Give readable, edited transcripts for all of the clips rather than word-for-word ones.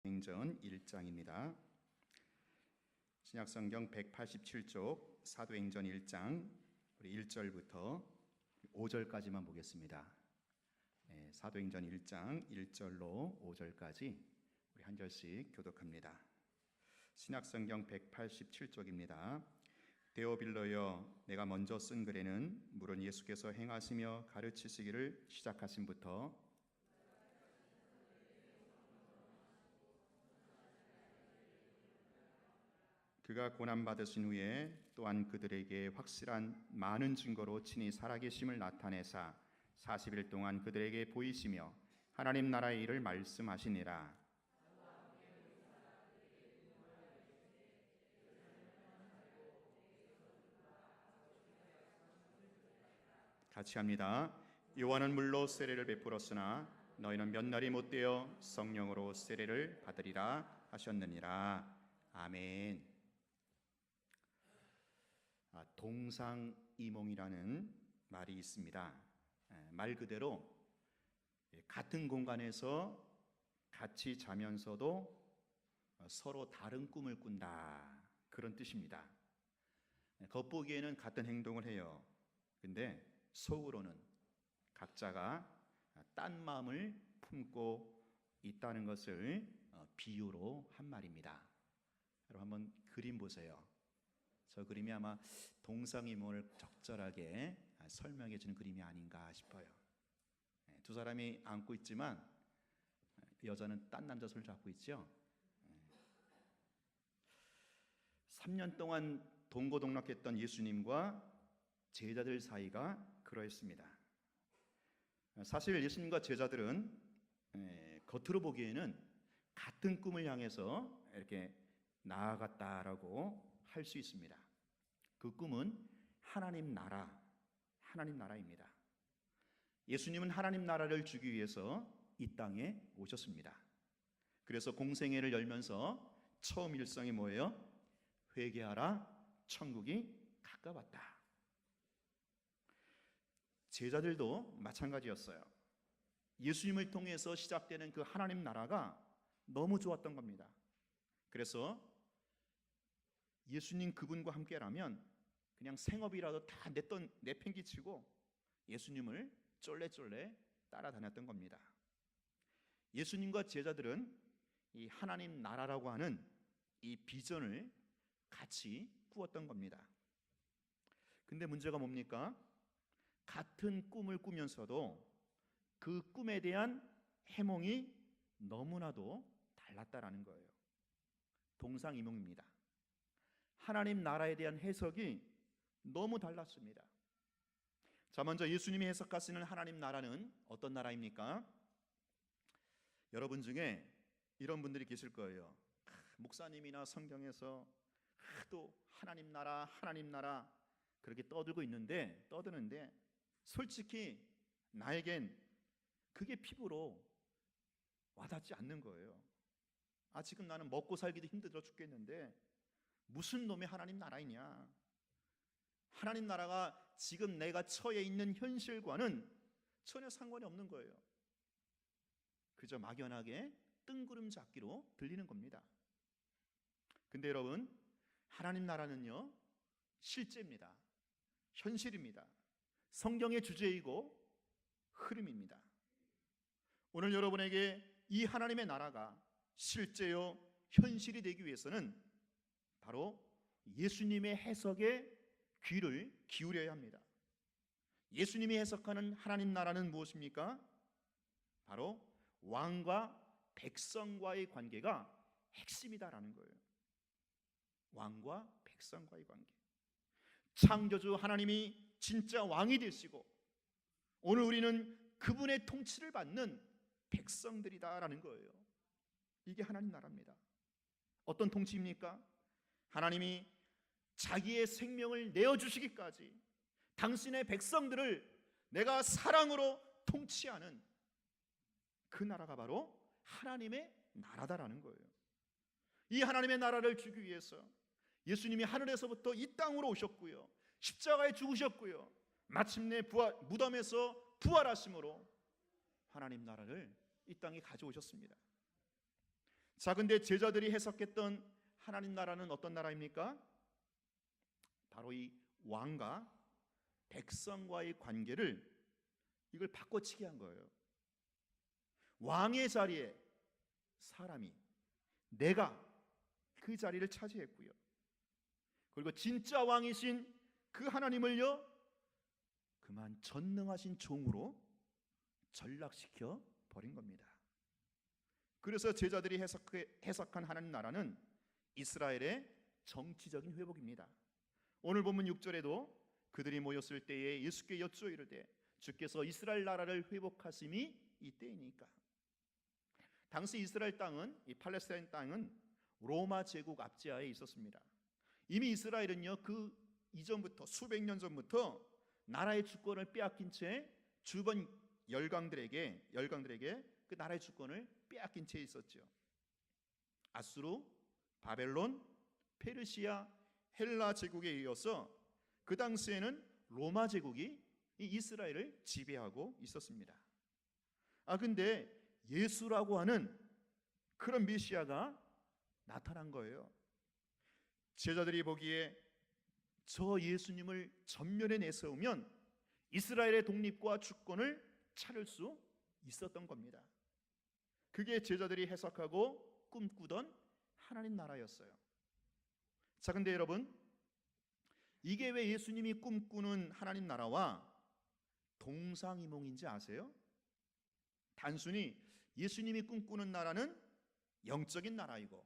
사도행전 1장입니다. 신약성경 187쪽 사도행전 1장 우리 1절부터 5절까지만 보겠습니다. 사도행전 1장 1절로 5절까지 우리 한 절씩 교독합니다. 신약성경 187쪽입니다. 데오빌로여, 내가 먼저 쓴 글에는 물론 예수께서 행하시며 가르치시기를 시작하심부터 그가 고난받으신 후에 또한 그들에게 확실한 많은 증거로 친히 살아계심을 나타내사 40일 동안 그들에게 보이시며 하나님 나라의 일을 말씀하시니라. 같이 합니다. 요한은 물로 세례를 베풀었으나 너희는 몇 날이 못되어 성령으로 세례를 받으리라 하셨느니라. 아멘. 동상이몽이라는 말이 있습니다. 말 그대로 같은 공간에서 같이 자면서도 서로 다른 꿈을 꾼다, 그런 뜻입니다. 겉보기에는 같은 행동을 해요. 근데 속으로는 각자가 딴 마음을 품고 있다는 것을 비유로 한 말입니다. 여러분 한번 그림 보세요. 저 그림이 아마 동상이몽을 적절하게 설명해 주는 그림이 아닌가 싶어요. 두 사람이 안고 있지만 여자는 딴 남자 손을 잡고 있죠. 3년 동안 동고동락했던 예수님과 제자들 사이가 그러했습니다. 사실 예수님과 제자들은 겉으로 보기에는 같은 꿈을 향해서 이렇게 나아갔다라고 할 수 있습니다. 그 꿈은 하나님 나라입니다. 예수님은 하나님 나라를 주기 위해서 이 땅에 오셨습니다. 그래서 공생애를 열면서 처음 일성이 뭐예요? 회개하라, 천국이 가까웠다. 제자들도 마찬가지였어요. 예수님을 통해서 시작되는 그 하나님 나라가 너무 좋았던 겁니다. 그래서 예수님 그분과 함께라면 그냥 생업이라도 다 내팽개치고 예수님을 쫄래쫄래 따라다녔던 겁니다. 예수님과 제자들은 이 하나님 나라라고 하는 이 비전을 같이 꾸었던 겁니다. 근데 문제가 뭡니까? 같은 꿈을 꾸면서도 그 꿈에 대한 해몽이 너무나도 달랐다라는 거예요. 동상이몽입니다. 하나님 나라에 대한 해석이 너무 달랐습니다. 자, 먼저 예수님이 해석하시는 하나님 나라는 어떤 나라입니까? 여러분 중에 이런 분들이 계실 거예요. 목사님이나 성경에서 하도 하나님 나라 그렇게 떠드는데 솔직히 나에겐 그게 피부로 와닿지 않는 거예요. 지금 나는 먹고 살기도 힘들어 죽겠는데 무슨 놈의 하나님 나라이냐? 하나님 나라가 지금 내가 처해 있는 현실과는 전혀 상관이 없는 거예요. 그저 막연하게 뜬구름 잡기로 들리는 겁니다. 근데 여러분, 하나님 나라는요, 실제입니다. 현실입니다. 성경의 주제이고 흐름입니다. 오늘 여러분에게 이 하나님의 나라가 실제요 현실이 되기 위해서는 바로 예수님의 해석에 귀를 기울여야 합니다. 예수님이 해석하는 하나님 나라는 무엇입니까? 바로 왕과 백성과의 관계가 핵심이다라는 거예요. 왕과 백성과의 관계. 창조주 하나님이 진짜 왕이 되시고 오늘 우리는 그분의 통치를 받는 백성들이다라는 거예요. 이게 하나님 나라입니다. 어떤 통치입니까? 하나님이 자기의 생명을 내어주시기까지 당신의 백성들을 내가 사랑으로 통치하는 그 나라가 바로 하나님의 나라다라는 거예요. 이 하나님의 나라를 주기 위해서 예수님이 하늘에서부터 이 땅으로 오셨고요, 십자가에 죽으셨고요, 마침내 무덤에서 부활하심으로 하나님 나라를 이 땅에 가져오셨습니다. 자, 근데 제자들이 해석했던 하나님 나라는 어떤 나라입니까? 바로 이 왕과 백성과의 관계를 이걸 바꿔치기 한 거예요. 왕의 자리에 사람이, 내가 그 자리를 차지했고요. 그리고 진짜 왕이신 그 하나님을요, 그만 전능하신 종으로 전락시켜 버린 겁니다. 그래서 제자들이 해석한 하나님 나라는 이스라엘의 정치적인 회복입니다. 오늘 본문 6절에도 그들이 모였을 때에 예수께 여쭈어 이르되 주께서 이스라엘 나라를 회복하심이 이때이니까. 당시 이스라엘 땅은, 이 팔레스타인 땅은 로마 제국 압제하에 있었습니다. 이미 이스라엘은요, 그 이전부터 수백 년 전부터 나라의 주권을 빼앗긴 채 주변 열강들에게 그 나라의 주권을 빼앗긴 채 있었죠. 아수르, 바벨론, 페르시아, 헬라 제국에 이어서 그 당시에는 로마 제국이 이 이스라엘을 지배하고 있었습니다. 근데 예수라고 하는 그런 메시아가 나타난 거예요. 제자들이 보기에 저 예수님을 전면에 내세우면 이스라엘의 독립과 주권을 차릴 수 있었던 겁니다. 그게 제자들이 해석하고 꿈꾸던 하나님 나라였어요. 자, 근데 여러분, 이게 왜 예수님이 꿈꾸는 하나님 나라와 동상이몽인지 아세요? 단순히 예수님이 꿈꾸는 나라는 영적인 나라이고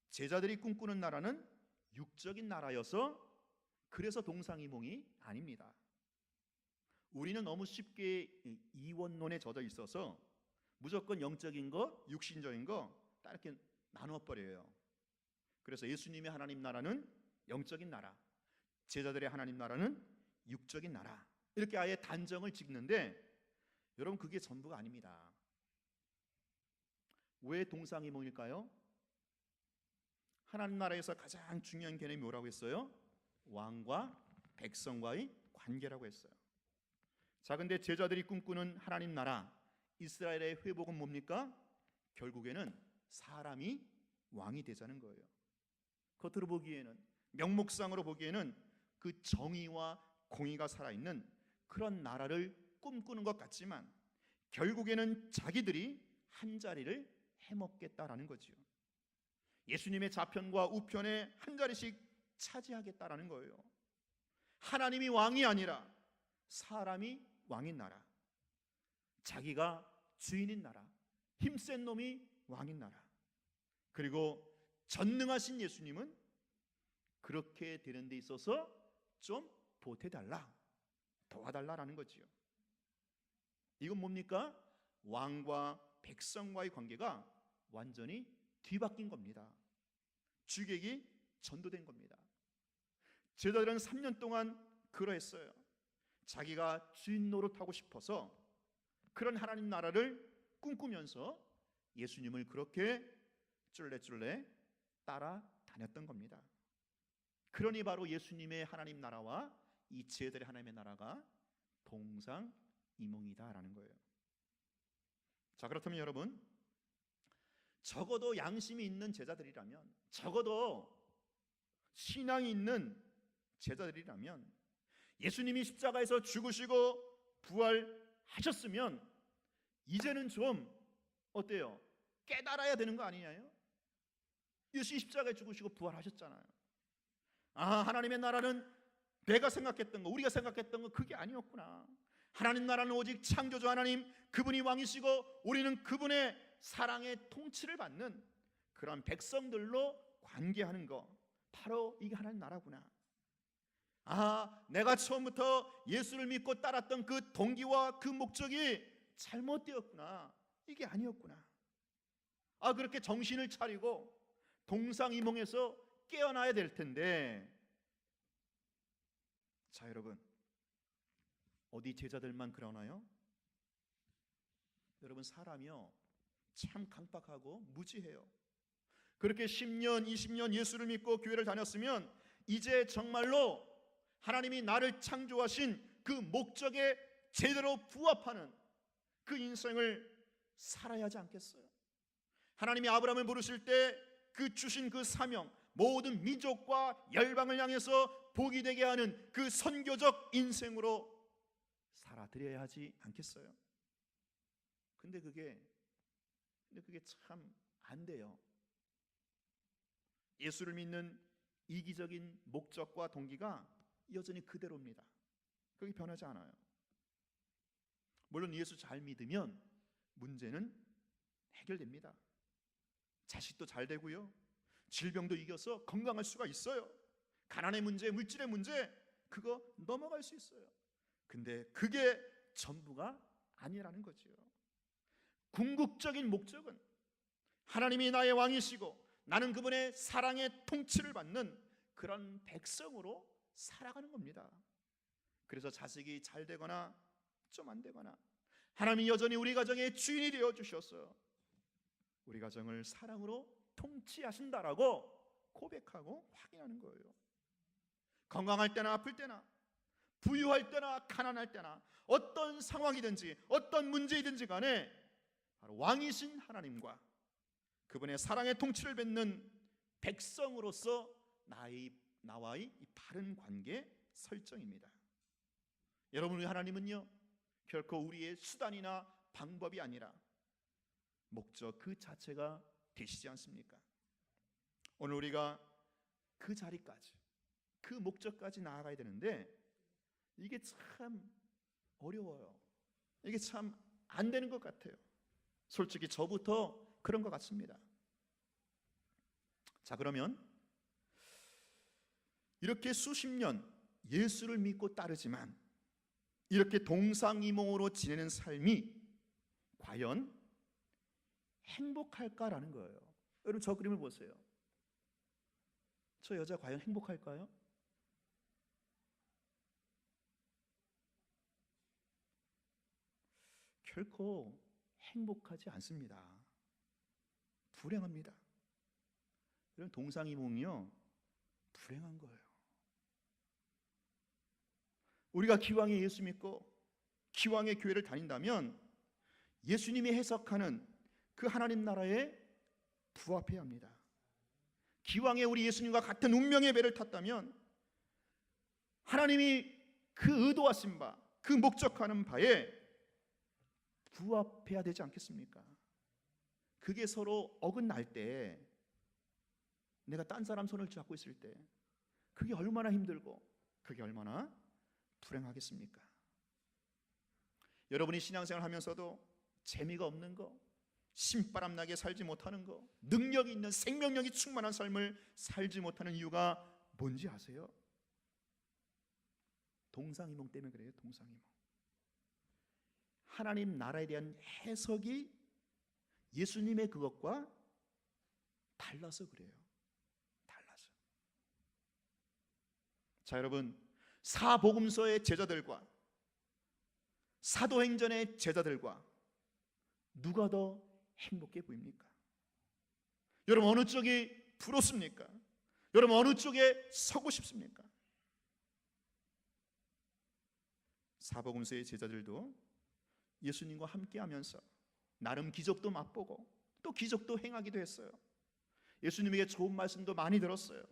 제자들이 꿈꾸는 나라는 육적인 나라여서 그래서 동상이몽이 아닙니다. 우리는 너무 쉽게 이원론에 젖어 있어서 무조건 영적인 거, 육신적인 거 딱 이렇게 나누어 버려요. 그래서 예수님의 하나님 나라는 영적인 나라, 제자들의 하나님 나라는 육적인 나라, 이렇게 아예 단정을 짓는데 여러분, 그게 전부가 아닙니다. 왜 동상이몽일까요? 하나님 나라에서 가장 중요한 개념이 뭐라고 했어요? 왕과 백성과의 관계라고 했어요. 자, 근데 제자들이 꿈꾸는 하나님 나라, 이스라엘의 회복은 뭡니까? 결국에는 사람이 왕이 되자는 거예요. 겉으로 보기에는, 명목상으로 보기에는 그 정의와 공의가 살아있는 그런 나라를 꿈꾸는 것 같지만 결국에는 자기들이 한 자리를 해먹겠다라는 거지요. 예수님의 좌편과 우편에 한 자리씩 차지하겠다라는 거예요. 하나님이 왕이 아니라 사람이 왕인 나라, 자기가 주인인 나라, 힘센 놈이 왕인 나라, 그리고 전능하신 예수님은 그렇게 되는 데 있어서 좀 보태달라, 도와달라라는 거지요. 이건 뭡니까? 왕과 백성과의 관계가 완전히 뒤바뀐 겁니다. 주객이 전도된 겁니다. 제자들은 3년 동안 그러했어요. 자기가 주인 노릇하고 싶어서 그런 하나님 나라를 꿈꾸면서 예수님을 그렇게 쫄래쫄래 따라다녔던 겁니다. 그러니 바로 예수님의 하나님 나라와 이 제자들의 하나님의 나라가 동상이몽이다라는 거예요. 자, 그렇다면 여러분, 적어도 양심이 있는 제자들이라면, 적어도 신앙이 있는 제자들이라면 예수님이 십자가에서 죽으시고 부활하셨으면 이제는 좀 어때요? 깨달아야 되는 거 아니냐요? 예수님이 십자가에 죽으시고 부활하셨잖아요. 하나님의 나라는 내가 생각했던 거, 우리가 생각했던 거 그게 아니었구나. 하나님 나라는 오직 창조주 하나님, 그분이 왕이시고 우리는 그분의 사랑의 통치를 받는 그런 백성들로 관계하는 거, 바로 이게 하나님 나라구나. 내가 처음부터 예수를 믿고 따랐던 그 동기와 그 목적이 잘못되었구나. 이게 아니었구나. 그렇게 정신을 차리고 동상이몽에서 깨어나야 될 텐데, 자, 여러분, 어디 제자들만 그러나요? 여러분, 사람이요 참 강박하고 무지해요. 그렇게 10년, 20년 예수를 믿고 교회를 다녔으면 이제 정말로 하나님이 나를 창조하신 그 목적에 제대로 부합하는 그 인생을 살아야 하지 않겠어요? 하나님이 아브라함을 부르실 때 그 주신 그 사명, 모든 민족과 열방을 향해서 복이 되게 하는 그 선교적 인생으로 살아드려야 하지 않겠어요? 근데 그게 참 안 돼요. 예수를 믿는 이기적인 목적과 동기가 여전히 그대로입니다. 그게 변하지 않아요. 물론 예수 잘 믿으면 문제는 해결됩니다. 자식도 잘 되고요, 질병도 이겨서 건강할 수가 있어요. 가난의 문제, 물질의 문제, 그거 넘어갈 수 있어요. 근데 그게 전부가 아니라는 거죠. 궁극적인 목적은 하나님이 나의 왕이시고 나는 그분의 사랑의 통치를 받는 그런 백성으로 살아가는 겁니다. 그래서 자식이 잘 되거나 좀 안 되거나 하나님이 여전히 우리 가정의 주인이 되어 주셨어요. 우리 가정을 사랑으로 통치하신다라고 고백하고 확인하는 거예요. 건강할 때나 아플 때나 부유할 때나 가난할 때나 어떤 상황이든지 어떤 문제이든지 간에 바로 왕이신 하나님과 그분의 사랑의 통치를 받는 백성으로서 나와의 이 바른 관계 설정입니다. 여러분, 우리 하나님은요 결코 우리의 수단이나 방법이 아니라 목적 그 자체가 되시지 않습니까? 오늘 우리가 그 자리까지, 그 목적까지 나아가야 되는데 이게 참 어려워요. 이게 참 안 되는 것 같아요. 솔직히 저부터 그런 것 같습니다. 자, 그러면 이렇게 수십 년 예수를 믿고 따르지만 이렇게 동상이몽으로 지내는 삶이 과연 행복할까라는 거예요. 여러분, 저 그림을 보세요. 저 여자 과연 행복할까요? 결코 행복하지 않습니다. 불행합니다. 여러분, 동상이몽이요 불행한 거예요. 우리가 기왕에 예수 믿고 기왕에 교회를 다닌다면 예수님이 해석하는 그 하나님 나라에 부합해야 합니다. 기왕에 우리 예수님과 같은 운명의 배를 탔다면 하나님이 그 의도하신 바, 그 목적하는 바에 부합해야 되지 않겠습니까? 그게 서로 어긋날 때, 내가 딴 사람 손을 잡고 있을 때 그게 얼마나 힘들고 그게 얼마나 불행하겠습니까? 여러분이 신앙생활 하면서도 재미가 없는 거, 신바람 나게 살지 못하는 거, 능력이 있는 생명력이 충만한 삶을 살지 못하는 이유가 뭔지 아세요? 동상이몽 때문에 그래요. 동상이몽. 하나님 나라에 대한 해석이 예수님의 그것과 달라서 그래요. 달라서. 자, 여러분, 사복음서의 제자들과 사도행전의 제자들과 누가 더 행복해 보입니까? 여러분, 어느 쪽이 부럽습니까? 여러분, 어느 쪽에 서고 싶습니까? 사복음서의 제자들도 예수님과 함께하면서 나름 기적도 맛보고 또 기적도 행하기도 했어요. 예수님에게 좋은 말씀도 많이 들었어요.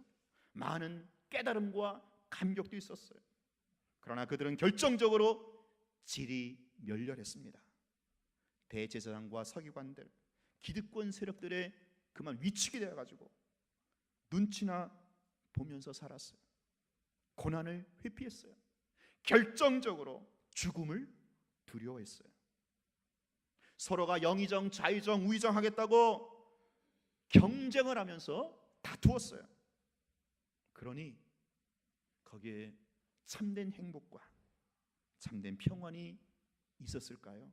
많은 깨달음과 감격도 있었어요. 그러나 그들은 결정적으로 질이 멸렬했습니다. 대제사장과 서기관들, 기득권 세력들의 그만 위축이 되어가지고 눈치나 보면서 살았어요. 고난을 회피했어요. 결정적으로 죽음을 두려워했어요. 서로가 영의정, 자의정, 우의정 하겠다고 경쟁을 하면서 다투었어요. 그러니 거기에 참된 행복과 참된 평안이 있었을까요?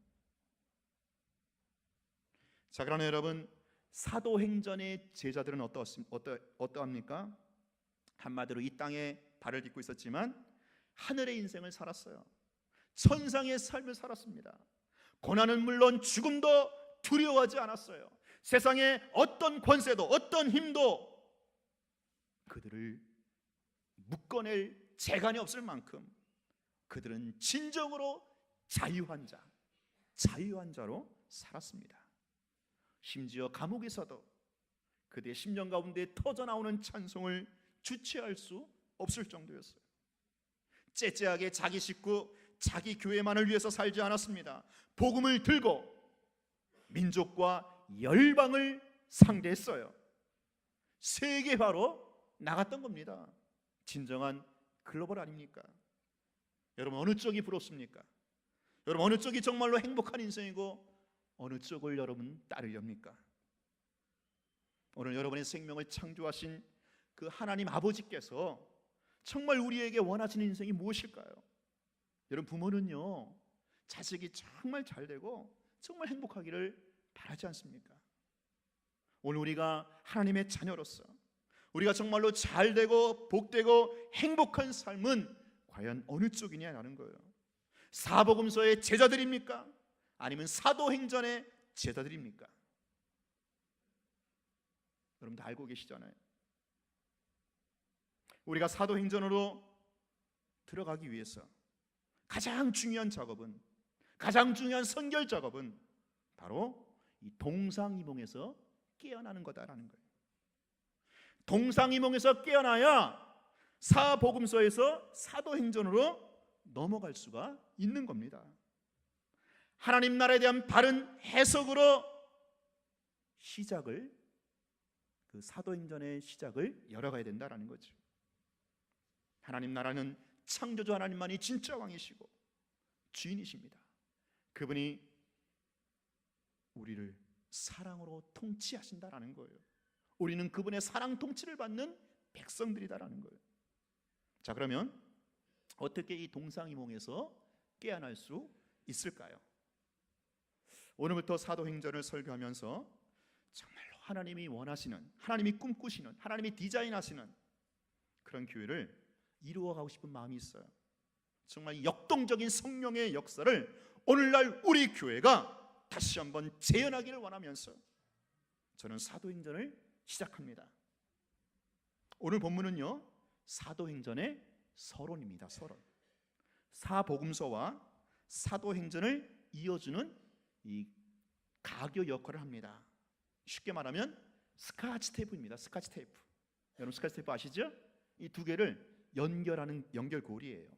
자, 그러나 여러분, 사도행전의 제자들은 어떠합니까? 한마디로 이 땅에 발을 딛고 있었지만 하늘의 인생을 살았어요. 천상의 삶을 살았습니다. 고난은 물론 죽음도 두려워하지 않았어요. 세상의 어떤 권세도 어떤 힘도 그들을 묶어낼 재간이 없을 만큼 그들은 진정으로 자유한 자로 살았습니다. 심지어 감옥에서도 그들의 심령 가운데 터져나오는 찬송을 주체할 수 없을 정도였어요. 째째하게 자기 식구, 자기 교회만을 위해서 살지 않았습니다. 복음을 들고 민족과 열방을 상대했어요. 세계화로 나갔던 겁니다. 진정한 글로벌 아닙니까? 여러분, 어느 쪽이 부럽습니까? 여러분, 어느 쪽이 정말로 행복한 인생이고 어느 쪽을 여러분 따르렵니까? 오늘 여러분의 생명을 창조하신 그 하나님 아버지께서 정말 우리에게 원하시는 인생이 무엇일까요? 여러분, 부모는요, 자식이 정말 잘 되고 정말 행복하기를 바라지 않습니까? 오늘 우리가 하나님의 자녀로서 우리가 정말로 잘 되고 복되고 행복한 삶은 과연 어느 쪽이냐라는 거예요. 사복음서의 제자들입니까? 아니면 사도행전의 제자들입니까? 여러분 다 알고 계시잖아요. 우리가 사도행전으로 들어가기 위해서 가장 중요한 작업은, 가장 중요한 선결 작업은 바로 이 동상이몽에서 깨어나는 거다라는 거예요. 동상이몽에서 깨어나야 사복음서에서 사도행전으로 넘어갈 수가 있는 겁니다. 하나님 나라에 대한 바른 해석으로 시작을, 그 사도행전의 시작을 열어가야 된다라는 거죠. 하나님 나라는 창조주 하나님만이 진짜 왕이시고 주인이십니다. 그분이 우리를 사랑으로 통치하신다라는 거예요. 우리는 그분의 사랑 통치를 받는 백성들이다라는 거예요. 자, 그러면 어떻게 이 동상이몽에서 깨어날 수 있을까요? 오늘부터 사도행전을 설교하면서 정말로 하나님이 원하시는, 하나님이 꿈꾸시는, 하나님이 디자인하시는 그런 교회를 이루어가고 싶은 마음이 있어요. 정말 역동적인 성령의 역사를 오늘날 우리 교회가 다시 한번 재현하기를 원하면서 저는 사도행전을 시작합니다. 오늘 본문은요, 사도행전의 서론입니다. 서론. 사복음서와 사도행전을 이어주는 이 가교 역할을 합니다. 쉽게 말하면 스카치 테이프입니다. 스카치 테이프. 여러분 스카치 테이프 아시죠? 이 두 개를 연결하는 연결고리예요.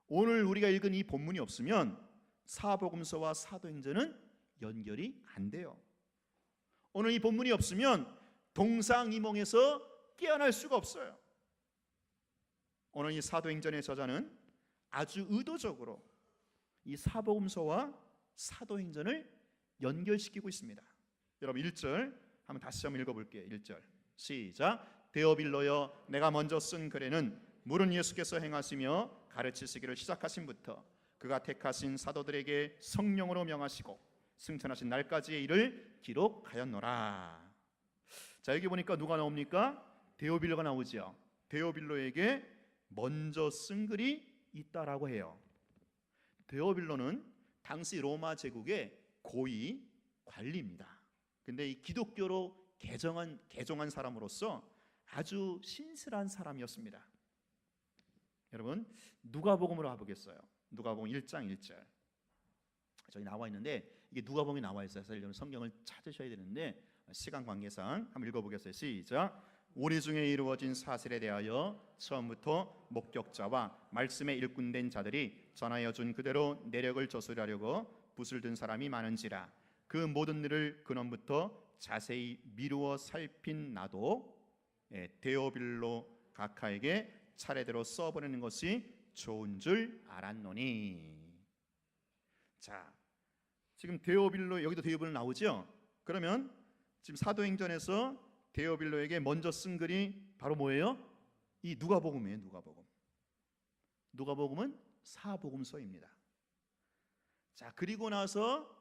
오늘 우리가 읽은 이 본문이 없으면 사복음서와 사도행전은 연결이 안 돼요. 오늘 이 본문이 없으면 동상이몽에서 깨어날 수가 없어요. 오늘 이 사도행전의 저자는 아주 의도적으로 이 사복음서와 사도행전을 연결시키고 있습니다. 여러분 1절 다시 한번 읽어볼게요. 1절 시작. 데오빌로여, 내가 먼저 쓴 글에는 물은 예수께서 행하시며 가르치시기를 시작하신부터 그가 택하신 사도들에게 성령으로 명하시고 승천하신 날까지의 일을 기록하였노라. 자, 여기 보니까 누가 나옵니까? 데오빌로가 나오죠. 데오빌로에게 먼저 쓴 글이 있다라고 해요. 데오빌로는 당시 로마 제국의 고위 관리입니다. 근데 이 기독교로 개종한 사람으로서 아주 신실한 사람이었습니다. 여러분 누가복음으로 가보겠어요. 누가복음 1장 1절. 저기 나와 있는데 이게 누가복음이 나와 있어요. 그래서 여러분 성경을 찾으셔야 되는데 시간 관계상 한번 읽어보겠어요. 시작. 우리 중에 이루어진 사실에 대하여 처음부터 목격자와 말씀에 일꾼된 자들이 전하여 준 그대로 내력을 저술하려고 붓을 든 사람이 많은지라. 그 모든 일을 근원부터 자세히 미루어 살핀 나도 데오빌로 각하에게 차례대로 써보내는 것이 좋은 줄 알았노니. 자, 지금 데오빌로, 여기도 데오빌로 나오죠? 그러면 지금 사도행전에서 데오빌로에게 먼저 쓴 글이 바로 뭐예요? 이 누가복음이에요. 누가복음. 누가복음은 사복음서입니다. 자, 그리고 나서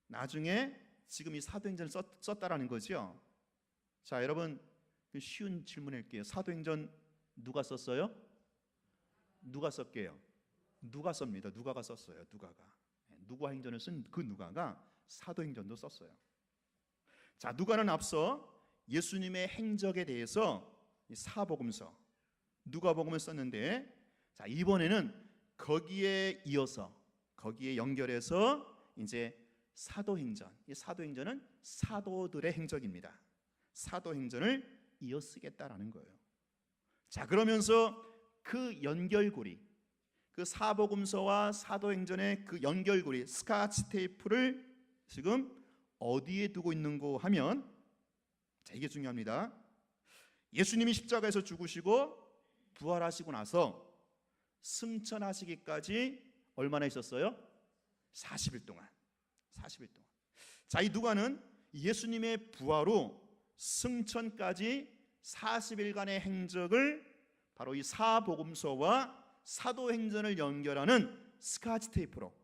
나중에 지금 이 사도행전을 썼다라는 거죠. 자, 여러분 쉬운 질문할게요. 사도행전 누가 썼어요? 누가 썼게요? 누가 씁니다. 누가가 썼어요. 누가가. 누가 행전을 쓴 그 누가가 사도행전도 썼어요. 자, 누가는 앞서 예수님의 행적에 대해서 사복음서, 누가복음을 썼는데, 자, 이번에는 거기에 이어서, 거기에 연결해서 이제 사도행전. 이 사도행전은 사도들의 행적입니다. 사도행전을 이어쓰겠다라는 거예요. 자, 그러면서 그 연결고리, 그 사복음서와 사도행전의 그 연결고리 스카치 테이프를 지금 어디에 두고 있는고 하면, 자, 이게 중요합니다. 예수님이 십자가에서 죽으시고 부활하시고 나서 승천하시기까지 얼마나 있었어요? 40일 동안. 40일 동안. 자, 이 누가는 예수님의 부활로 승천까지 40일간의 행적을 바로 이 사복음서와 사도행전을 연결하는 스카치 테이프로,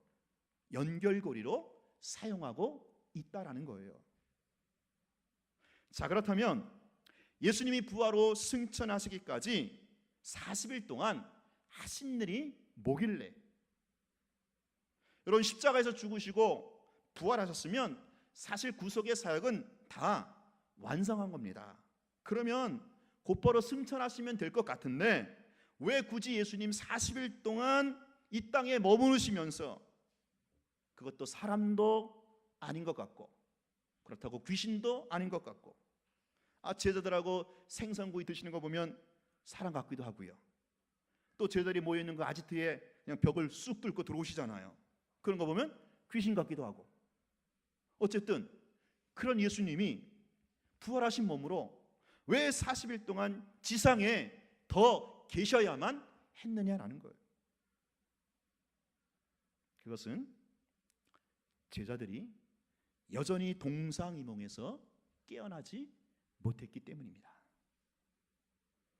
연결고리로 사용하고 있다라는 거예요. 자, 그렇다면 예수님이 부활로 승천하시기까지 40일 동안 하신 일이 뭐길래? 여러분, 십자가에서 죽으시고 부활하셨으면 사실 구속의 사역은 다 완성한 겁니다. 그러면 곧바로 승천하시면 될 것 같은데 왜 굳이 예수님 40일 동안 이 땅에 머무르시면서, 그것도 사람도 아닌 것 같고 그렇다고 귀신도 아닌 것 같고, 제자들하고 생선구이 드시는 거 보면 사람 같기도 하고요. 또 제자들이 모여있는 그 아지트에 그냥 벽을 쑥 뚫고 들어오시잖아요. 그런 거 보면 귀신 같기도 하고. 어쨌든 그런 예수님이 부활하신 몸으로 왜 40일 동안 지상에 더 계셔야만 했느냐라는 거예요. 그것은 제자들이 여전히 동상이몽에서 깨어나지 못했기 때문입니다.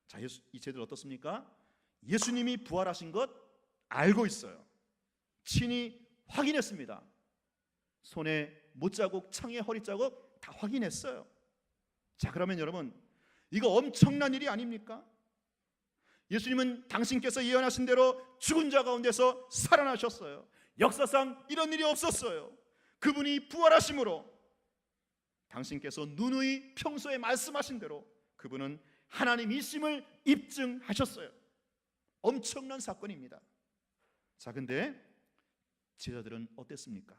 자, 이 제자들 어떻습니까? 예수님이 부활하신 것 알고 있어요. 친히 확인했습니다. 손에 못자국, 창에 허리자국 다 확인했어요. 자, 그러면 여러분, 이거 엄청난 일이 아닙니까? 예수님은 당신께서 예언하신 대로 죽은 자 가운데서 살아나셨어요. 역사상 이런 일이 없었어요. 그분이 부활하심으로 당신께서 누누이 평소에 말씀하신 대로 그분은 하나님이심을 입증하셨어요. 엄청난 사건입니다. 자, 근데 제자들은 어땠습니까?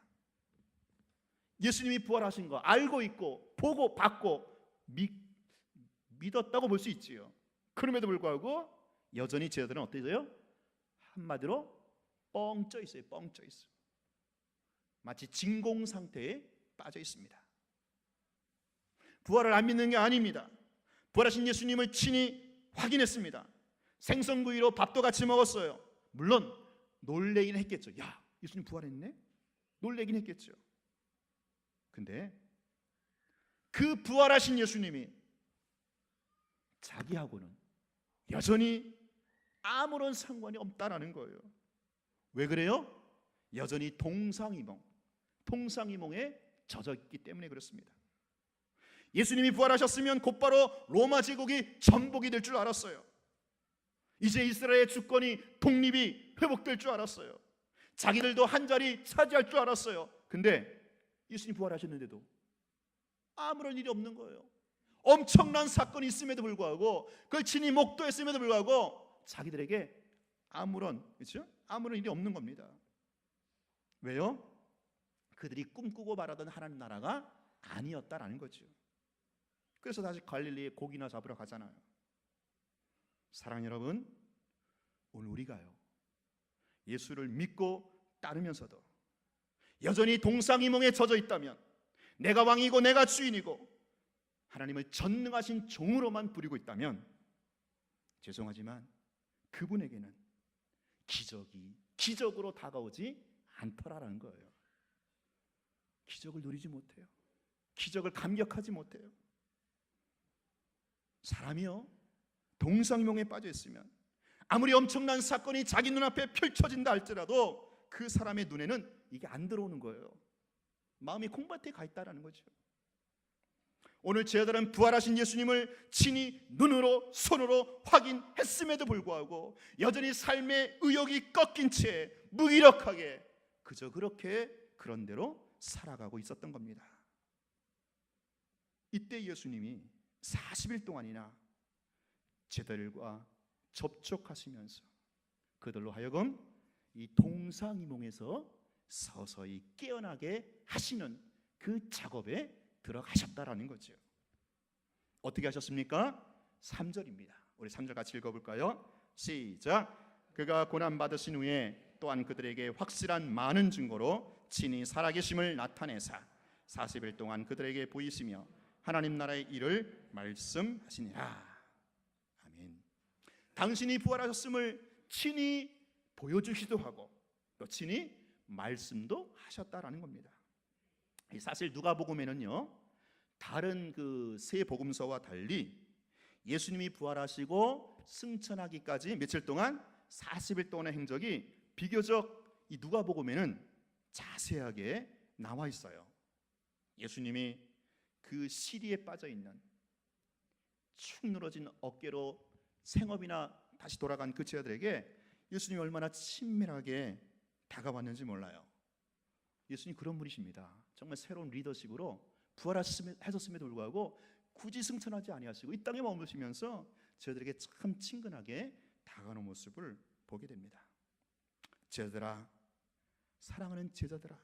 예수님이 부활하신 거 알고 있고 보고 받고 믿었다고 볼 수 있지요. 그럼에도 불구하고 여전히 제자들은 어때요? 한마디로 뻥 쪄 있어요. 뻥 쪄 있어요. 마치 진공 상태에 빠져 있습니다. 부활을 안 믿는 게 아닙니다. 부활하신 예수님을 친히 확인했습니다. 생선구이로 밥도 같이 먹었어요. 물론 놀래긴 했겠죠. 야, 예수님 부활했네? 놀래긴 했겠죠. 근데 그 부활하신 예수님이 자기하고는 여전히 아무런 상관이 없다라는 거예요. 왜 그래요? 여전히 동상이몽에 젖어 있기 때문에 그렇습니다. 예수님이 부활하셨으면 곧바로 로마 제국이 전복이 될 줄 알았어요. 이제 이스라엘의 주권이, 독립이 회복될 줄 알았어요. 자기들도 한 자리 차지할 줄 알았어요. 근데 예수님 부활하셨는데도 아무런 일이 없는 거예요. 엄청난 사건이 있음에도 불구하고, 그걸 친히 목도했음에도 불구하고 자기들에게 아무런 일이 없는 겁니다. 왜요? 그들이 꿈꾸고 바라던 하나님 나라가 아니었다라는 거죠. 그래서 다시 갈릴리에 고기나 잡으러 가잖아요. 사랑하는 여러분, 오늘 우리가요, 예수를 믿고 따르면서도 여전히 동상이몽에 젖어 있다면, 내가 왕이고 내가 주인이고 하나님을 전능하신 종으로만 부리고 있다면, 죄송하지만 그분에게는 기적이 기적으로 다가오지 않더라라는 거예요. 기적을 누리지 못해요. 기적을 감격하지 못해요. 사람이요, 동상이몽에 빠져 있으면 아무리 엄청난 사건이 자기 눈앞에 펼쳐진다 할지라도 그 사람의 눈에는 이게 안 들어오는 거예요. 마음이 콩밭에 가 있다라는 거죠. 오늘 제자들은 부활하신 예수님을 친히 눈으로 손으로 확인했음에도 불구하고 여전히 삶의 의욕이 꺾인 채 무기력하게 그저 그렇게 그런 대로 살아가고 있었던 겁니다. 이때 예수님이 40일 동안이나 제자들과 접촉하시면서 그들로 하여금 이 동상이몽에서 서서히 깨어나게 하시는 그 작업에 들어가셨다라는 거죠. 어떻게 하셨습니까? 3절입니다. 우리 3절 같이 읽어볼까요? 시작. 그가 고난받으신 후에 또한 그들에게 확실한 많은 증거로 친히 살아계심을 나타내사 40일 동안 그들에게 보이시며 하나님 나라의 일을 말씀하시니라. 아멘. 당신이 부활하셨음을 친히 보여주시기도 하고 또 친히 말씀도 하셨다라는 겁니다. 사실 누가복음에는요, 다른 그 세 복음서와 달리 예수님이 부활하시고 승천하기까지 며칠 동안 40일 동안의 행적이 비교적 이 누가복음에는 자세하게 나와 있어요. 예수님이 그 시리에 빠져 있는 축 늘어진 어깨로 생업이나 다시 돌아간 그 제자들에게 예수님이 얼마나 친밀하게 다가왔는지 몰라요. 예수님 그런 분이십니다. 정말 새로운 리더십으로 부활하셨음에도 불구하고 굳이 승천하지 아니하시고 이 땅에 머무시면서 저희들에게 참 친근하게 다가오는 모습을 보게 됩니다. 제자들아, 사랑하는 제자들아,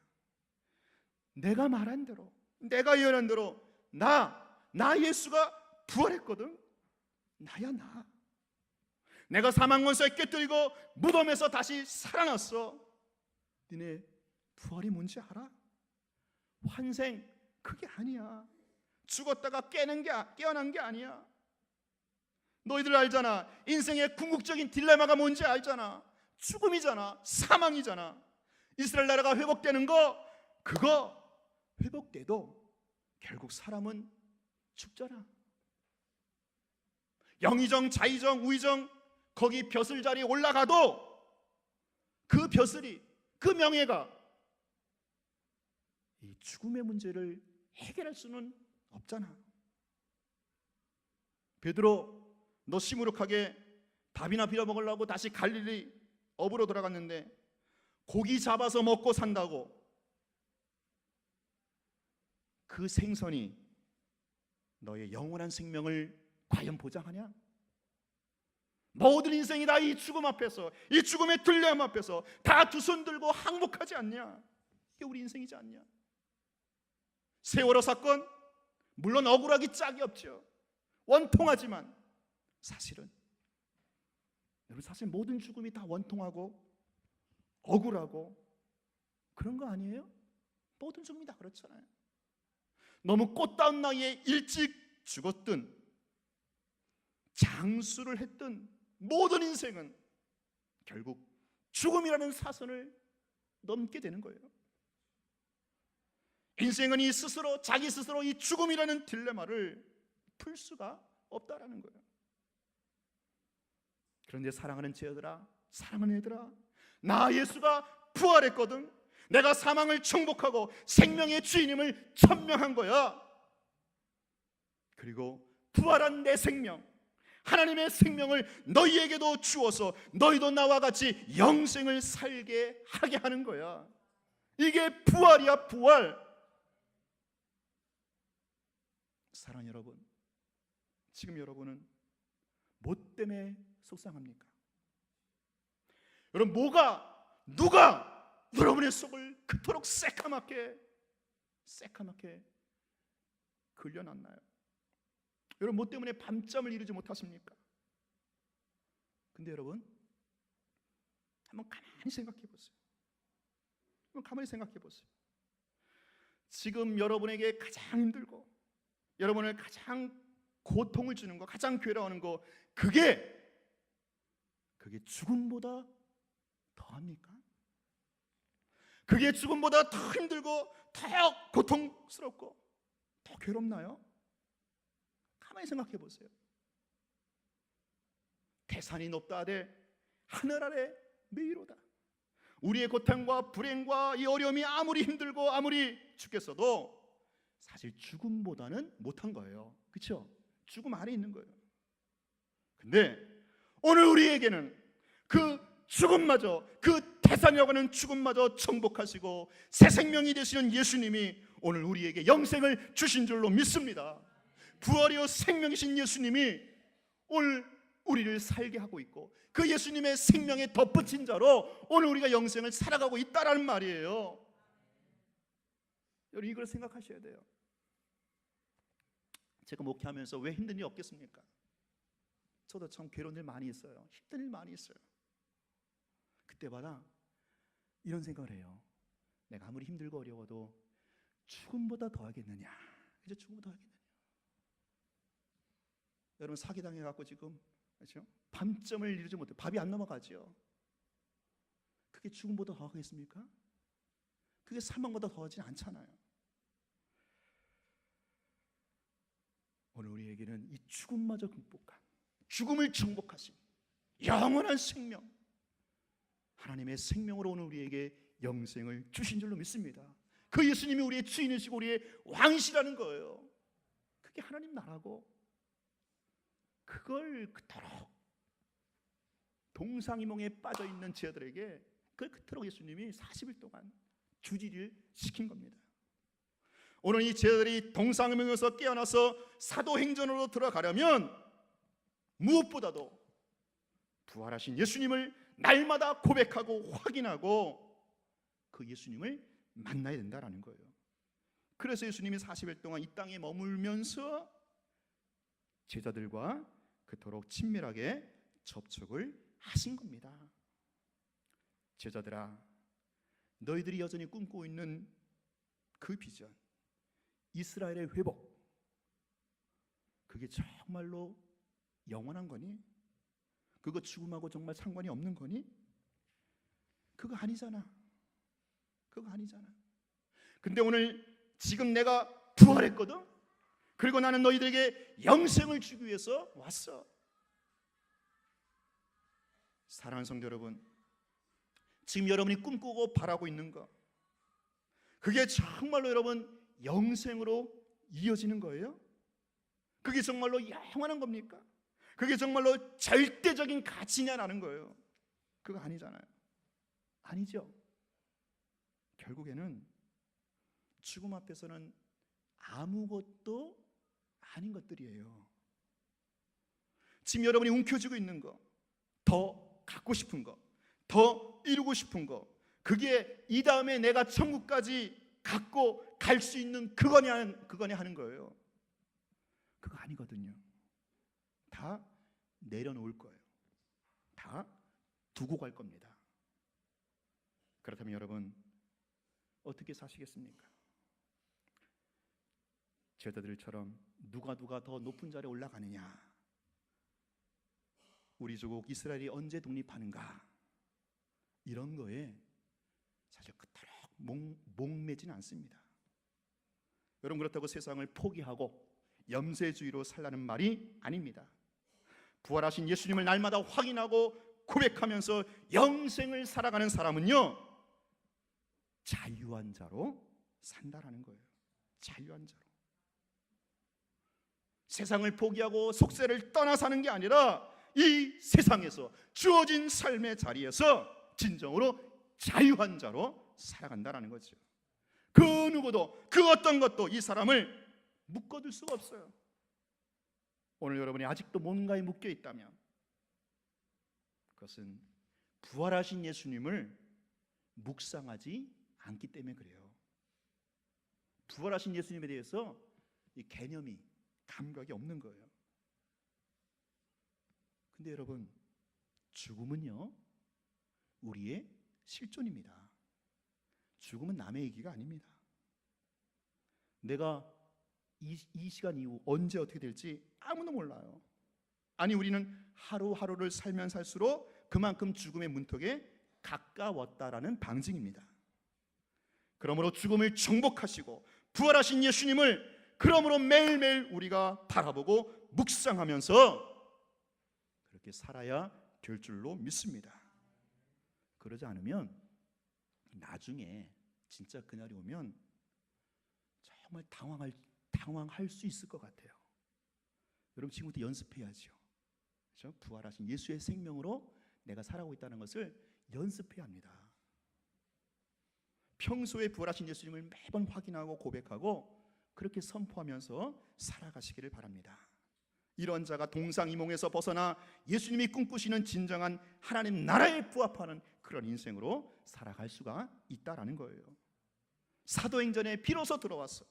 내가 말한 대로, 내가 예언한 대로 나 예수가 부활했거든. 나야 나. 내가 사망 권세에 깨뜨리고 무덤에서 다시 살아났어. 니네 부활이 뭔지 알아? 환생 그게 아니야. 죽었다가 깨어난 게 아니야. 너희들 알잖아. 인생의 궁극적인 딜레마가 뭔지 알잖아. 죽음이잖아. 사망이잖아. 이스라엘 나라가 회복되는 거, 그거 회복돼도 결국 사람은 죽잖아. 영의정, 자의정, 우의정 거기 벼슬 자리에 올라가도 그 벼슬이, 그 명예가 이 죽음의 문제를 해결할 수는 없잖아. 베드로, 너 시무룩하게 밥이나 빌어 먹으려고 다시 갈릴리 어부로 돌아갔는데 고기 잡아서 먹고 산다고 그 생선이 너의 영원한 생명을 과연 보장하냐? 모든 인생이 다 이 죽음 앞에서, 이 죽음의 딜레마 앞에서 다 두 손 들고 항복하지 않냐? 이게 우리 인생이지 않냐? 세월호 사건 물론 억울하기 짝이 없죠. 원통하지만 사실은 여러분, 사실 모든 죽음이 다 원통하고 억울하고 그런 거 아니에요? 모든 죽음이 다 그렇잖아요. 너무 꽃다운 나이에 일찍 죽었든 장수를 했든 모든 인생은 결국 죽음이라는 사선을 넘게 되는 거예요. 인생은 자기 스스로 이 죽음이라는 딜레마를 풀 수가 없다라는 거예요. 그런데 사랑하는 제자들아, 사랑하는 얘들아, 나 예수가 부활했거든. 내가 사망을 정복하고 생명의 주인임을 천명한 거야. 그리고 부활한 내 생명, 하나님의 생명을 너희에게도 주어서 너희도 나와 같이 영생을 살게 하게 하는 거야. 이게 부활이야, 부활. 사랑 여러분, 지금 여러분은 뭐 때문에 속상합니까? 여러분, 누가 여러분의 속을 그토록 새카맣게 그려놨나요? 여러분, 뭐 때문에 밤잠을 이루지 못하십니까? 근데 여러분, 한번 가만히 생각해 보세요. 지금 여러분에게 가장 힘들고 여러분을 가장 고통을 주는 거, 가장 괴로워하는 거, 그게 죽음보다 더합니까? 그게 죽음보다 더 힘들고 더 고통스럽고 더 괴롭나요? 가만히 생각해 보세요. 태산이 높다 하되 하늘 아래 메이로다. 우리의 고통과 불행과 이 어려움이 아무리 힘들고 아무리 죽겠어도 사실 죽음보다는 못한 거예요. 그렇죠? 죽음 아래 있는 거예요. 근데 오늘 우리에게는 그 죽음마저, 그 태산이라고 하는 죽음마저 정복하시고 새 생명이 되시는 예수님이 오늘 우리에게 영생을 주신 줄로 믿습니다. 부활이요 생명이신 예수님이 오늘 우리를 살게 하고 있고 그 예수님의 생명에 덧붙인 자로 오늘 우리가 영생을 살아가고 있다라는 말이에요. 여러분, 이걸 생각하셔야 돼요. 제가 목회하면서 왜 힘든 일 없겠습니까? 저도 참 괴로운 일 많이 있어요. 힘든 일 많이 있어요. 그때마다 이런 생각을 해요. 내가 아무리 힘들고 어려워도 죽음보다 더하겠느냐? 이제 죽음보다 더하겠느냐? 여러분 사기당해갖고 지금 그렇죠? 밤점을 이루지 못해 밥이 안 넘어가죠. 그게 죽음보다 더하겠습니까? 그게 사망보다 더하지 않잖아요. 오늘 우리에게는 이 죽음마저 극복한, 죽음을 정복하신 영원한 생명, 하나님의 생명으로 오늘 우리에게 영생을 주신 줄로 믿습니다. 그 예수님이 우리의 주인이시고 우리의 왕이시라는 거예요. 그게 하나님 나라고, 그걸 그토록 동상이몽에 빠져있는 제자들에게 그걸 그토록 예수님이 40일 동안 주지를 시킨 겁니다. 오늘 이 제자들이 동상이몽에서 깨어나서 사도행전으로 들어가려면 무엇보다도 부활하신 예수님을 날마다 고백하고 확인하고 그 예수님을 만나야 된다라는 거예요. 그래서 예수님이 40일 동안 이 땅에 머물면서 제자들과 그토록 친밀하게 접촉을 하신 겁니다. 제자들아, 너희들이 여전히 꿈꾸고 있는 그 비전, 이스라엘의 회복, 그게 정말로 영원한 거니? 그거 죽음하고 정말 상관이 없는 거니? 그거 아니잖아. 그거 아니잖아. 근데 오늘 지금 내가 부활했거든? 그리고 나는 너희들에게 영생을 주기 위해서 왔어. 사랑하는 성도 여러분, 지금 여러분이 꿈꾸고 바라고 있는 거, 그게 정말로 여러분 영생으로 이어지는 거예요? 그게 정말로 영원한 겁니까? 그게 정말로 절대적인 가치냐라는 거예요. 그거 아니잖아요. 아니죠. 결국에는 죽음 앞에서는 아무것도 아닌 것들이에요. 지금 여러분이 움켜쥐고 있는 거, 더 갖고 싶은 거, 더 이루고 싶은 거, 그게 이 다음에 내가 천국까지 갖고 갈 수 있는 그거냐 하는 거예요. 그거 아니거든요. 다 내려놓을 거예요. 다 두고 갈 겁니다. 그렇다면 여러분 어떻게 사시겠습니까? 제자들처럼 누가 더 높은 자리에 올라가느냐, 우리 조국 이스라엘이 언제 독립하는가, 이런 거에 사실 그토록 목매지는 않습니다. 여러분 그렇다고 세상을 포기하고 염세주의로 살라는 말이 아닙니다. 부활하신 예수님을 날마다 확인하고 고백하면서 영생을 살아가는 사람은요, 자유한 자로 산다라는 거예요. 자유한 자로. 세상을 포기하고 속세를 떠나 사는 게 아니라 이 세상에서 주어진 삶의 자리에서 진정으로 자유한 자로 살아간다라는 거죠. 그 누구도 그 어떤 것도 이 사람을 묶어둘 수가 없어요. 오늘 여러분이 아직도 뭔가에 묶여 있다면 그것은 부활하신 예수님을 묵상하지 않기 때문에 그래요. 부활하신 예수님에 대해서 이 개념이, 감각이 없는 거예요. 근데 여러분, 죽음은요 우리의 실존입니다. 죽음은 남의 얘기가 아닙니다. 내가 이 시간 이후 언제 어떻게 될지 아무도 몰라요. 아니, 우리는 하루하루를 살면 살수록 그만큼 죽음의 문턱에 가까웠다라는 방증입니다. 그러므로 죽음을 정복하시고 부활하신 예수님을 그러므로 매일매일 우리가 바라보고 묵상하면서 그렇게 살아야 될 줄로 믿습니다. 그러지 않으면 나중에 진짜 그날이 오면 정말 당황할 수 있을 것 같아요. 여러분 지금부터 연습해야죠. 그렇죠? 부활하신 예수의 생명으로 내가 살아가고 있다는 것을 연습해야 합니다. 평소에 부활하신 예수님을 매번 확인하고 고백하고 그렇게 선포하면서 살아가시기를 바랍니다. 이런 자가 동상이몽에서 벗어나 예수님이 꿈꾸시는 진정한 하나님 나라에 부합하는 그런 인생으로 살아갈 수가 있다라는 거예요. 사도행전에 비로소 들어왔어.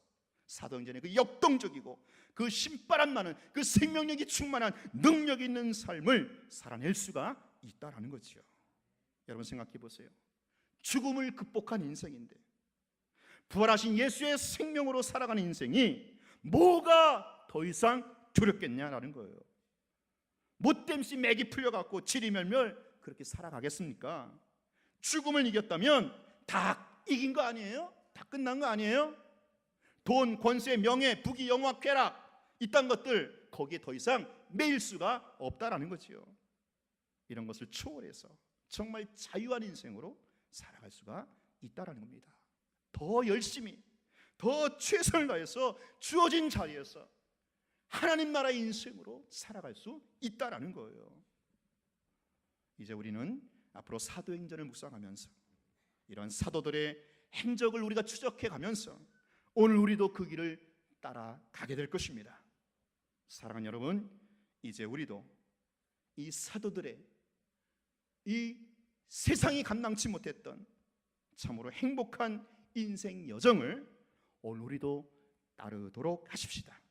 사도행전의 그 역동적이고 그 신바람 나는 그 생명력이 충만한 능력이 있는 삶을 살아낼 수가 있다라는 거죠. 여러분 생각해 보세요. 죽음을 극복한 인생인데 부활하신 예수의 생명으로 살아가는 인생이 뭐가 더 이상 두렵겠냐라는 거예요. 못됨시 맥이 풀려갖고 지리멸멸 그렇게 살아가겠습니까? 죽음을 이겼다면 다 이긴 거 아니에요? 다 끝난 거 아니에요? 돈, 권세, 명예, 부귀, 영화, 쾌락 이딴 것들 거기에 더 이상 매일 수가 없다라는 거지요. 이런 것을 초월해서 정말 자유한 인생으로 살아갈 수가 있다라는 겁니다. 더 열심히, 더 최선을 다해서 주어진 자리에서 하나님 나라의 인생으로 살아갈 수 있다라는 거예요. 이제 우리는 앞으로 사도행전을 묵상하면서 이런 사도들의 행적을 우리가 추적해 가면서 오늘 우리도 그 길을 따라가게 될 것입니다. 사랑하는 여러분, 이제 우리도 이 사도들의 이 세상이 감당치 못했던 참으로 행복한 인생 여정을 오늘 우리도 따르도록 하십시다.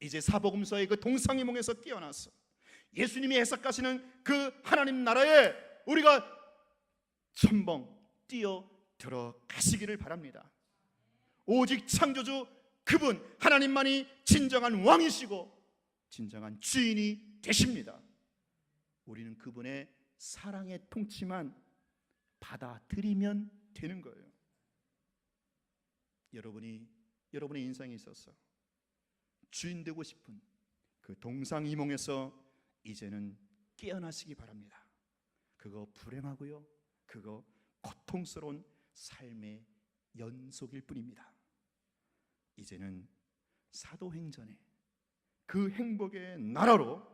이제 사복음서의 그 동상이몽에서 깨어나서 예수님이 해석하시는 그 하나님 나라에 우리가 첨벙 뛰어 들어가시기를 바랍니다. 오직 창조주 그분 하나님만이 진정한 왕이시고 진정한 주인이 되십니다. 우리는 그분의 사랑의 통치만 받아들이면 되는 거예요. 여러분의 인생에 있어서 주인 되고 싶은 그 동상이몽에서 이제는 깨어나시기 바랍니다. 그거 불행하고요, 그거 고통스러운 삶의 연속일 뿐입니다. 이제는 사도행전에 그 행복의 나라로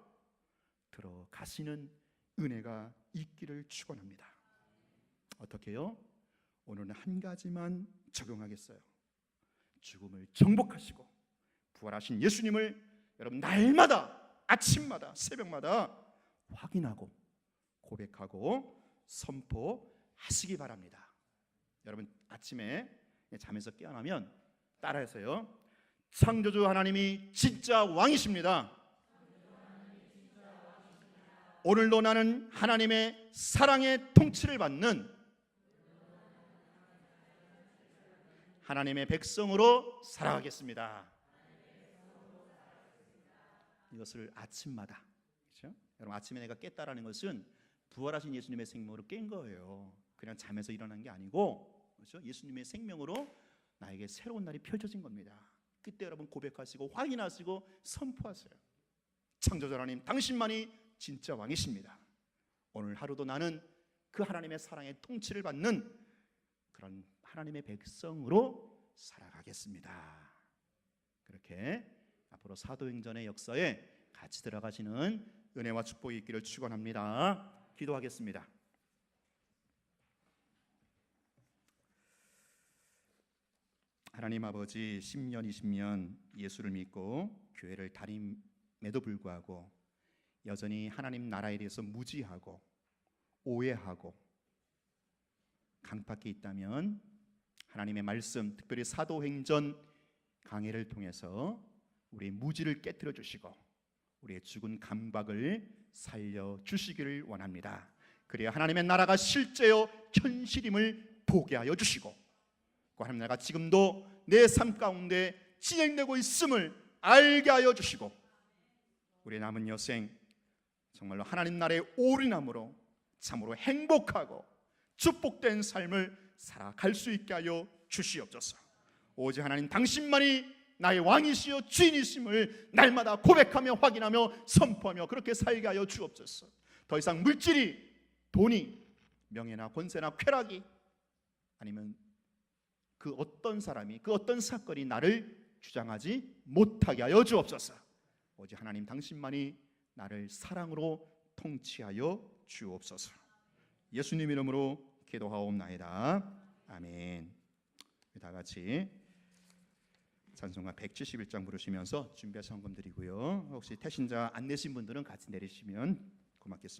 들어가시는 은혜가 있기를 축원합니다. 어떻게요? 오늘은 한 가지만 적용하겠어요. 죽음을 정복하시고 부활하신 예수님을 여러분 날마다 아침마다 새벽마다 확인하고 고백하고 선포하시기 바랍니다. 여러분 아침에 잠에서 깨어나면 따라해서요. 창조주 하나님이 진짜 왕이십니다. 오늘도 나는 하나님의 사랑의 통치를 받는 하나님의 백성으로 살아가겠습니다. 이것을 아침마다, 그렇죠? 여러분 아침에 내가 깼다라는 것은 부활하신 예수님의 생명으로 깬 거예요. 그냥 잠에서 일어난 게 아니고, 그렇죠? 예수님의 생명으로 나에게 새로운 날이 펼쳐진 겁니다. 그때 여러분 고백하시고 확인하시고 선포하세요. 창조주 하나님 당신만이 진짜 왕이십니다. 오늘 하루도 나는 그 하나님의 사랑의 통치를 받는 그런 하나님의 백성으로 살아가겠습니다. 그렇게 앞으로 사도행전의 역사에 같이 들어가시는 은혜와 축복이 있기를 축원합니다. 기도하겠습니다. 하나님 아버지 10년 20년 예수를 믿고 교회를 다님에도 불구하고 여전히 하나님 나라에 대해서 무지하고 오해하고 강팍해 있다면 하나님의 말씀, 특별히 사도행전 강해를 통해서 우리의 무지를 깨트려 주시고 우리의 죽은 감각을 살려주시기를 원합니다. 그래야 하나님의 나라가 실제요 현실임을 보게 하여 주시고 그 하나님 나라가 지금도 내 삶 가운데 진행되고 있음을 알게 하여 주시고 우리의 남은 여생 정말로 하나님 나라의 올인함으로 참으로 행복하고 축복된 삶을 살아갈 수 있게 하여 주시옵소서. 오직 하나님 당신만이 나의 왕이시여 주인이심을 날마다 고백하며 확인하며 선포하며 그렇게 살게 하여 주옵소서. 더 이상 물질이, 돈이, 명예나 권세나 쾌락이 아니면 그 어떤 사람이, 그 어떤 사건이 나를 주장하지 못하게 하여 주옵소서. 오직 하나님 당신만이 나를 사랑으로 통치하여 주옵소서. 예수님 이름으로 기도하옵나이다. 아멘. 다 같이 찬송가 171장 부르시면서 준비한 헌금 드리고요. 혹시 태신자 안 내신 분들은 같이 내리시면 고맙겠습니다.